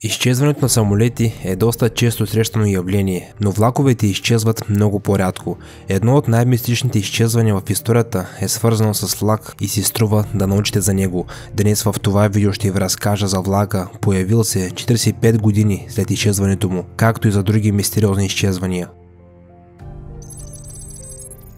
Изчезването на самолети е доста често срещано явление, но влаковете изчезват много по-рядко. Едно от най-мистичните изчезвания в историята е свързано с влак и си струва да научите за него. Днес в това видео ще ви разкажа за влака, появил се 45 години след изчезването му, както и за други мистериозни изчезвания.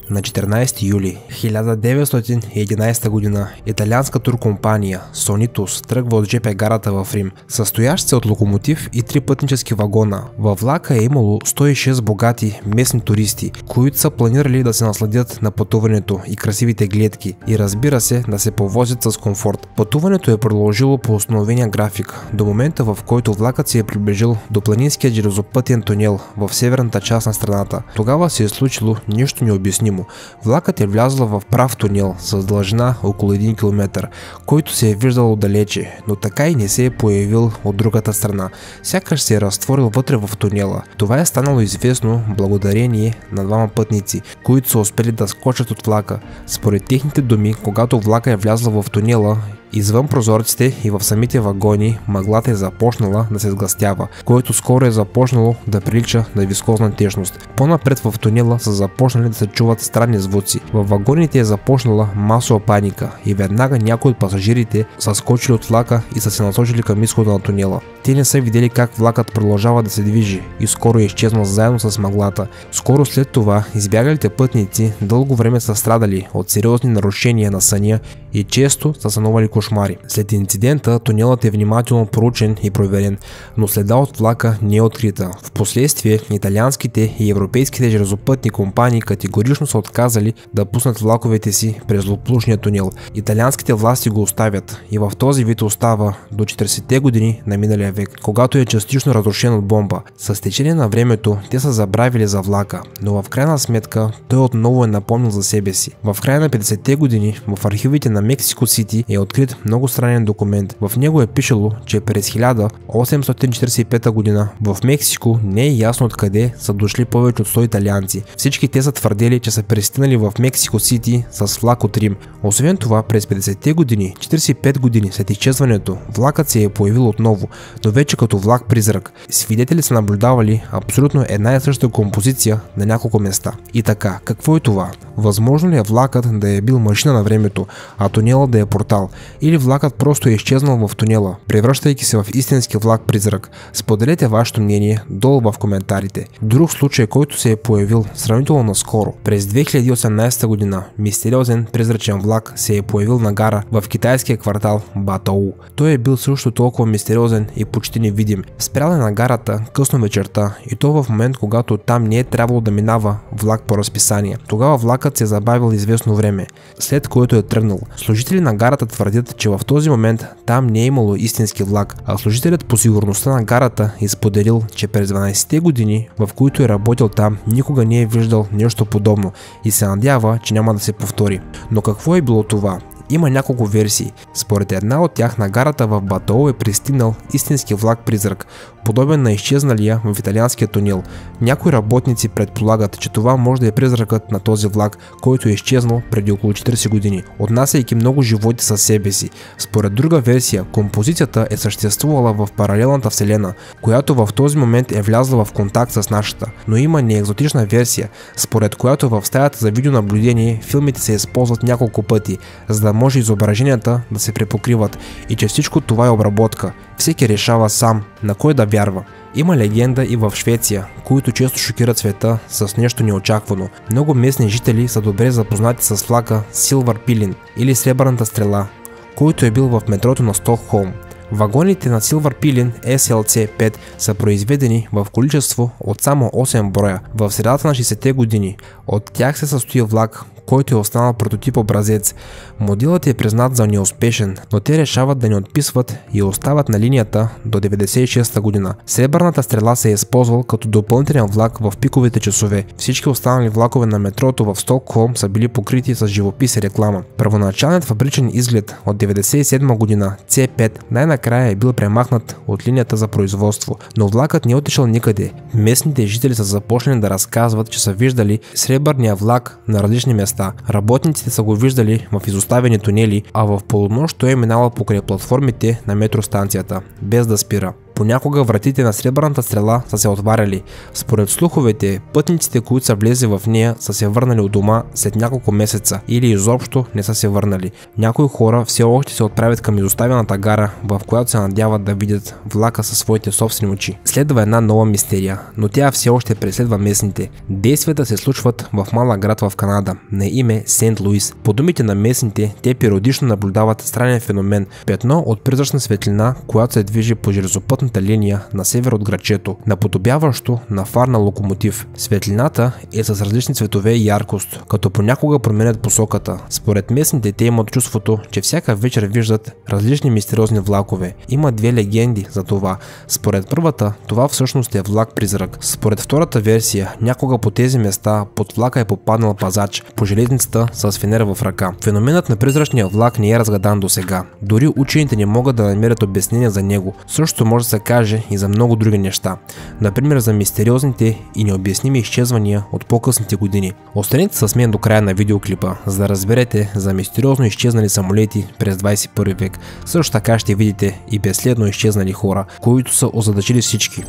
На 14 юли 1911 година италианска туркомпания Сонитус тръгва от ЖП гарата в Рим, състоящ се от локомотив и 3 пътнически вагона. Във влака е имало 106 богати местни туристи, които са планирали да се насладят на пътуването и красивите гледки и, разбира се, да се повозят с комфорт. Пътуването е продължило по установения график до момента, в който влакът се е приближил до планинския железопътен тунел в северната част на страната. Тогава се е случило нещо необяснимо. Влакът е влязъл в прав тунел с дължина около 1 км, който се е виждал отдалече, но така и не се е появил от другата страна. Сякаш се е разтворил вътре в тунела. Това е станало известно благодарение на двама пътници, които са успели да скочат от влака. Според техните думи, когато влака е влязъл в тунела, извън прозорците и в самите вагони мъглата е започнала да се сгъстява, което скоро е започнало да прилича на вискозна течност. По-напред в тунела са започнали да се чуват странни звуци. Във вагоните е започнала масова паника и веднага някои от пасажирите са скочили от влака и са се насочили към изхода на тунела. Те не са видели как влакът продължава да се движи и скоро е изчезнал заедно с мъглата. Скоро след това избягалите пътници дълго време са страдали от сериозни нарушения на съня и често са сънували кошмари. След инцидента тунелът е внимателно проучен и проверен, но следа от влака не е открита. Впоследствие италианските и европейските железопътни компании категорично са отказали да пуснат влаковете си през злополучния тунел. Италианските власти го оставят и в този вид остава до 40-те години на миналия век, когато е частично разрушен от бомба. С течение на времето те са забравили за влака, но в крайна сметка той отново е напомнил за себе си. В края на 50-те години в архивите на Мексико Сити е открит много странен документ. В него е пишело, че през 1845 година в Мексико не е ясно откъде са дошли повече от 100 италианци. Всички те са твърдели, че са пристигнали в Мексико Сити с влак от Рим. Освен това, през 50-те години, 45 години след изчезването, влакът се е появил отново, но вече като влак-призрак. Свидетели са наблюдавали абсолютно една и съща композиция на няколко места. И така, какво е това? Възможно ли е влакът да е бил машина на времето, а тунелът да е портал? Или влакът просто е изчезнал в тунела, превръщайки се в истински влак-призрак? Споделете вашето мнение долу в коментарите. Друг случай, който се е появил сравнително наскоро. През 2018 година мистериозен призрачен влак се е появил на гара в китайския квартал Батау. Той е бил също толкова мистериозен и почти невидим. Спрял е на гарата късно вечерта и то в момент, когато там не е трябвало да минава влак по разписание. Тогава влакът се е забавил известно време, след което е тръгнал. Служители на гарата твърдят, че в този момент там не е имало истински влак, а служителят по сигурността на гарата е споделил, че през 12-те години, в които е работил там, никога не е виждал нещо подобно и се надява, че няма да се повтори. Но какво е било това? Има няколко версии. Според една от тях на гарата в Батау е пристигнал истински влак-призрак, подобен на изчезналия в италианския тунел. Някои работници предполагат, че това може да е призракът на този влак, който е изчезнал преди около 40 години, отнасяйки много животи със себе си. Според друга версия, композицията е съществувала в паралелната вселена, която в този момент е влязла в контакт с нашата. Но има неекзотична версия, според която в стаята за видеонаблюдение филмите се използват няколко пъти, за да може изображенията да се препокриват и че всичко това е обработка. Всеки решава сам на кой да вярва. Има легенда и в Швеция, които често шокират света с нещо неочаквано. Много местни жители са добре запознати с влака Silver Pilin или Сребърната стрела, който е бил в метрото на Стокхолм. Вагоните на Silver Pilin SLC-5 са произведени в количество от само 8 броя в средата на 60-те години. От тях се състои влак, който е останал прототип образец. Моделът е признат за неуспешен, но те решават да не отписват и остават на линията до 96-та година. Сребърната стрела се е използвал като допълнителен влак в пиковите часове. Всички останали влакове на метрото в Стокхолм са били покрити с живопис и реклама. Първоначалният фабричен изглед от 97 година C5 най-накрая е бил премахнат от линията за производство, но влакът не е отишъл никъде. Местните жители са започнали да разказват, че са виждали сребърния влак на различни места. Работниците са го виждали в изоставени тунели, а в полунощ той е минавал покрай платформите на метростанцията, без да спира. Понякога вратите на Сребърната стрела са се отваряли. Според слуховете, пътниците, които са влезли в нея, са се върнали от дома след няколко месеца или изобщо не са се върнали. Някои хора все още се отправят към изоставената гара, в която се надяват да видят влака със своите собствени очи. Следва една нова мистерия, но тя все още преследва местните. Действията се случват в малък град в Канада, на име Сент Луис. По думите на местните, те периодично наблюдават странен феномен – петно от призрачна светлина, която се движи по железопътната линия на север от градчето, наподобяващо на фар на локомотив. Светлината е с различни цветове и яркост, като понякога променят посоката. Според местните, те имат чувството, че всяка вечер виждат различни мистериозни влакове. Има две легенди за това. Според първата, това всъщност е влак-призрак. Според втората версия, някога по тези места под влака е попаднал пазач по железницата с фенер в ръка. Феноменът на призрачния влак не е разгадан до сега. Дори учените не могат да намерят обяснение за него. Също може да се каже и за много други неща. Например за мистериозните и необясними изчезвания от по-късните години. Останете с мен до края на видеоклипа, за да разберете за мистериозно изчезнали самолети през 21 век. Също така ще видите и безследно изчезнали хора, които са озадачили всички.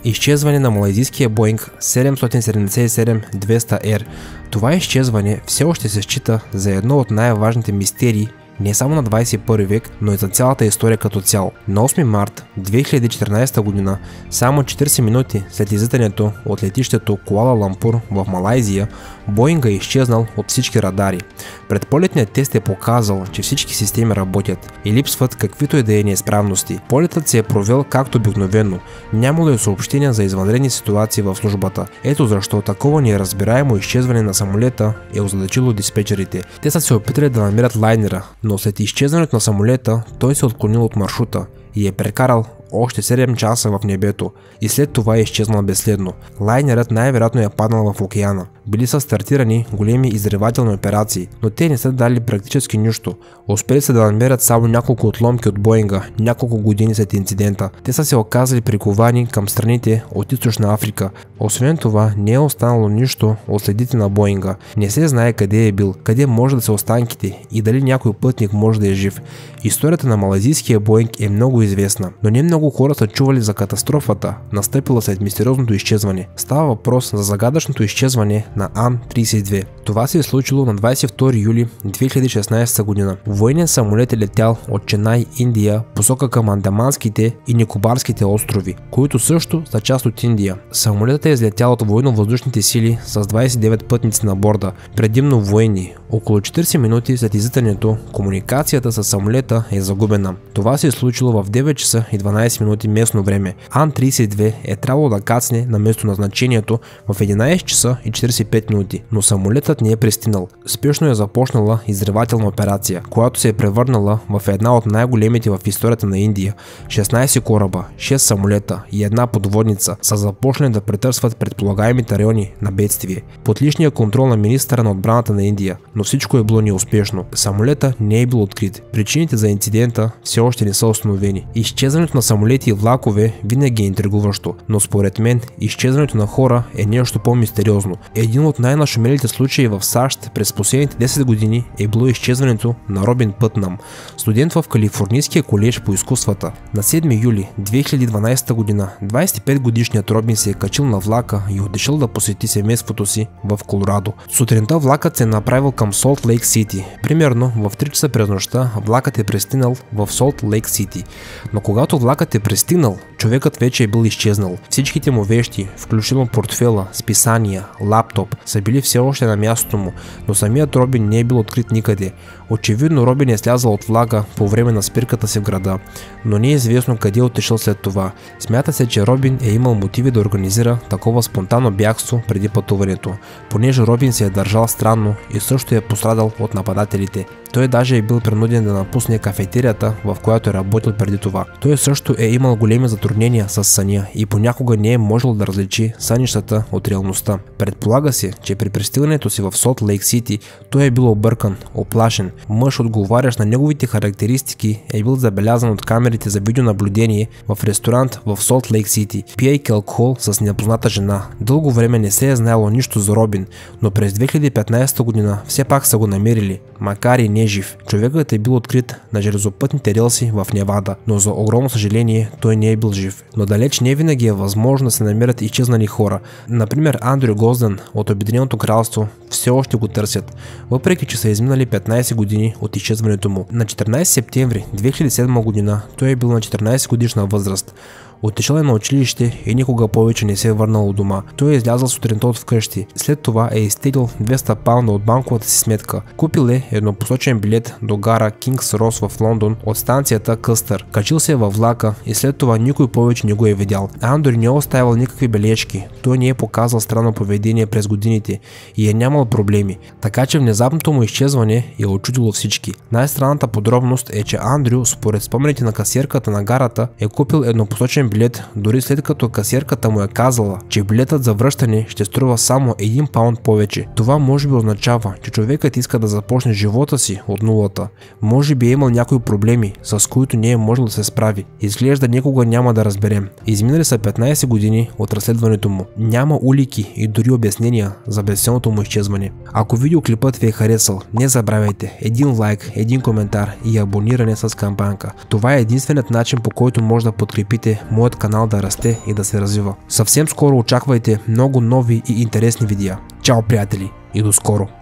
Изчезване на малайзийския Боинг 777-200R. Това изчезване все още се счита за едно от най-важните мистерии не само на 21 век, но и за цялата история като цяло. На 8 март 2014 година, само 40 минути след излитането от летището Куала Лампур в Малайзия, Боинга е изчезнал от всички радари. Предполетният тест е показал, че всички системи работят и липсват каквито и да е неизправности. Полетът се е провел както обикновено. Нямало е съобщения за извънредни ситуации в службата. Ето защо такова неразбираемо изчезване на самолета е озадачило диспетчерите. Те са се опитали да намерят лайнера, но след изчезването на самолета той се отклонил от маршрута и е прекарал още 7 часа в небето и след това е изчезнал безследно. Лайнерът най-вероятно е паднал в океана. Били са стартирани големи изревателни операции, но те не са дали практически нищо. Успели са да намерят само няколко отломки от Боинга няколко години след инцидента. Те са се оказали приковани към страните от Източна Африка. Освен това, не е останало нищо от следите на Боинга. Не се знае къде е бил, къде може да са останките и дали някой пътник може да е жив. Историята на малайзийския Боинг е много известна, но не много хора са чували за катастрофата, настъпила след мистериозното изчезване. Става въпрос за загадъчното изчезване на Ан-32. Това се е случило на 22 юли 2016 година. Военният самолет е летял от Ченай, Индия, посока към Андаманските и Никобарските острови, които също са част от Индия. Самолетът е излетял от военно-въздушните сили с 29 пътници на борда, предимно военни. Около 40 минути след излитането, комуникацията с самолета е загубена. Това се е случило в 9 часа и 12 минути местно време. Ан-32 е трябвало да кацне на местоназначението в 11 часа и 45 минути, но самолетът не е пристигнал. Спешно е започнала изревателна операция, която се е превърнала в една от най-големите в историята на Индия. 16 кораба, 6 самолета и една подводница са започнали да претърсват предполагаемите райони на бедствие. Под личния контрол на министъра на отбраната на Индия, но всичко е било неуспешно. Самолета не е бил открит. Причините за инцидента все още не са установени. Изчезването на самолети и влакове винаги е интригуващо, но според мен изчезването на хора е нещо по-мистериозно. Един от най-нашумелите случаи в САЩ през последните 10 години е било изчезването на Робин Пътнам, студент в Калифорнийския колеж по изкуствата. На 7 юли 2012 година 25-годишният Робин се е качил на влака и отишъл да посети семейството си в Колорадо. Сутринта влакът се е направил към Солт Лейк Сити. Примерно в 3 часа през нощта влакът е пристигнал в Солт Лейк Сити. Но когато влакът е пристигнал, човекът вече е бил изчезнал. Всичките му вещи, включително портфела, списания, лаптоп, са били все още на мястото му, но самият Робин не е бил открит никъде. Очевидно Робин е слязал от влака по време на спирката си в града, но не е известно къде е отишъл след това. Смята се, че Робин е имал мотиви да организира такова спонтанно бягство преди пътуването, понеже Робин се е държал странно и също е пострадал от нападателите. Той даже е бил принуден да напусне кафетерията, в която е работил преди това. Той също е имал големи затруднения с съня и понякога не е можел да различи сънищата от реалността. Предполага Излага се, че при пристигането си в Солт Лейк Сити той е бил объркан, оплашен. Мъж, отговарящ на неговите характеристики, е бил забелязан от камерите за видеонаблюдение в ресторант в Солт Лейк Сити, пиейки алкохол с непозната жена. Дълго време не се е знаело нищо за Робин, но през 2015 година все пак са го намерили, макар и не жив. Човекът е бил открит на железопътните релси в Невада, но за огромно съжаление той не е бил жив. Но далеч не винаги е възможно да се намерят изчезнали хора. Например, Андрю Госден от Обединеното кралство все още го търсят, въпреки че са изминали 15 години от изчезването му. На 14 септември 2007 година той е бил на 14 годишна възраст. Отишъл е на училище и никога повече не се е върнал у дома. Той е излязъл сутринта от вкъщи. След това е изтеглил 200 паунда от банковата си сметка. Купил е еднопосочен билет до гара Кингс Рос в Лондон от станцията Къстър. Качил се във влака и след това никой повече не го е видял. Андори не е оставил никакви бележки. Той не е показал странно поведение през годините и е нямал проблеми. Така че внезапното му изчезване е очудило всички. Най-странната подробност е, че Андрю, според спомените на касиерката на гарата, е купил еднопосочен билет, дори след като касиерката му е казала, че билетът за връщане ще струва само 1 паунд повече. Това може би означава, че човекът иска да започне живота си от нулата. Може би е имал някои проблеми, с които не е можел да се справи. Изглежда никога няма да разберем. Изминали са 15 години от разследването му. Няма улики и дори обяснения за безсилното му изчезване. Ако видеоклипът ви е харесал, не забравяйте един лайк, един коментар и абониране с камбанка. Това е единственият начин, по който може да подкрепите моят канал да расте и да се развива. Съвсем скоро очаквайте много нови и интересни видеа. Чао, приятели, и до скоро!